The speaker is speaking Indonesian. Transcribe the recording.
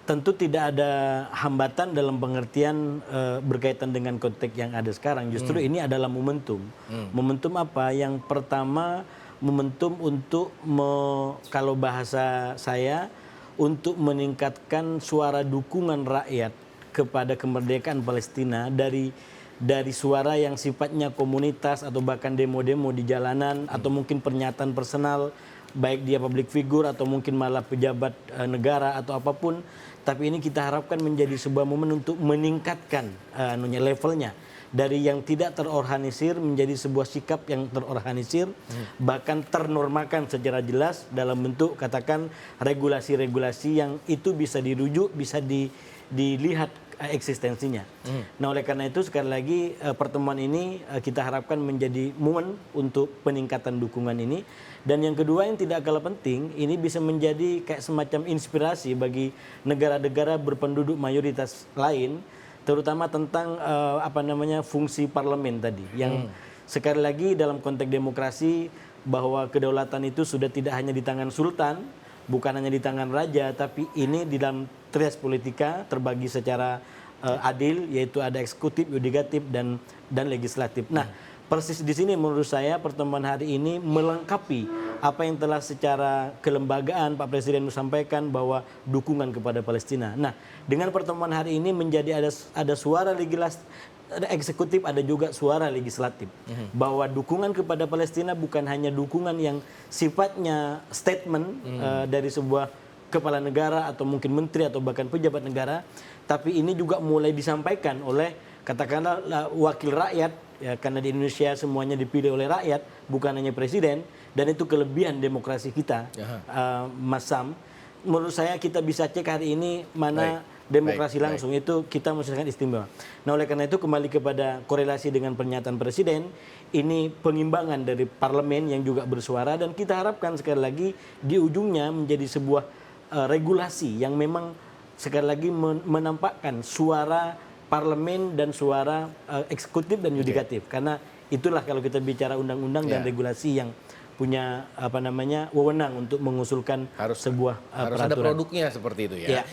tentu tidak ada hambatan dalam pengertian berkaitan dengan konteks yang ada sekarang. Justru ini adalah momentum. Momentum apa? Yang pertama, momentum untuk kalau bahasa saya, untuk meningkatkan suara dukungan rakyat kepada kemerdekaan Palestina dari suara yang sifatnya komunitas atau bahkan demo-demo di jalanan atau mungkin pernyataan personal, baik dia public figure atau mungkin malah pejabat negara atau apapun. Tapi ini kita harapkan menjadi sebuah momen untuk meningkatkan levelnya dari yang tidak terorganisir menjadi sebuah sikap yang terorganisir, bahkan ternormakan secara jelas dalam bentuk katakan regulasi-regulasi yang itu bisa dirujuk, bisa dilihat eksistensinya. Nah, oleh karena itu sekali lagi pertemuan ini kita harapkan menjadi momen untuk peningkatan dukungan ini. Dan yang kedua yang tidak kalah penting, ini bisa menjadi kayak semacam inspirasi bagi negara-negara berpenduduk mayoritas lain, terutama tentang fungsi parlemen tadi. Yang sekali lagi dalam konteks demokrasi bahwa kedaulatan itu sudah tidak hanya di tangan sultan, bukan hanya di tangan raja, tapi ini di dalam trias politika terbagi secara adil, yaitu ada eksekutif, yudikatif, dan legislatif. Nah, persis di sini menurut saya pertemuan hari ini melengkapi apa yang telah secara kelembagaan Pak Presiden sampaikan bahwa dukungan kepada Palestina. Nah, dengan pertemuan hari ini menjadi ada suara ada eksekutif, ada juga suara legislatif. Bahwa dukungan kepada Palestina bukan hanya dukungan yang sifatnya statement dari sebuah kepala negara atau mungkin menteri atau bahkan pejabat negara, tapi ini juga mulai disampaikan oleh katakanlah wakil rakyat, ya, karena di Indonesia semuanya dipilih oleh rakyat, bukan hanya presiden, dan itu kelebihan demokrasi kita, Mas Sam. Menurut saya kita bisa cek hari ini mana demokrasi langsung. Itu kita merasakan istimewa. Nah, oleh karena itu kembali kepada korelasi dengan pernyataan presiden, ini pengimbangan dari parlemen yang juga bersuara, dan kita harapkan sekali lagi di ujungnya menjadi sebuah regulasi yang memang sekali lagi menampakkan suara parlemen dan suara eksekutif dan yudikatif. Karena itulah kalau kita bicara undang-undang dan regulasi yang punya wewenang untuk mengusulkan sebuah harus peraturan. ada produknya seperti itu ya.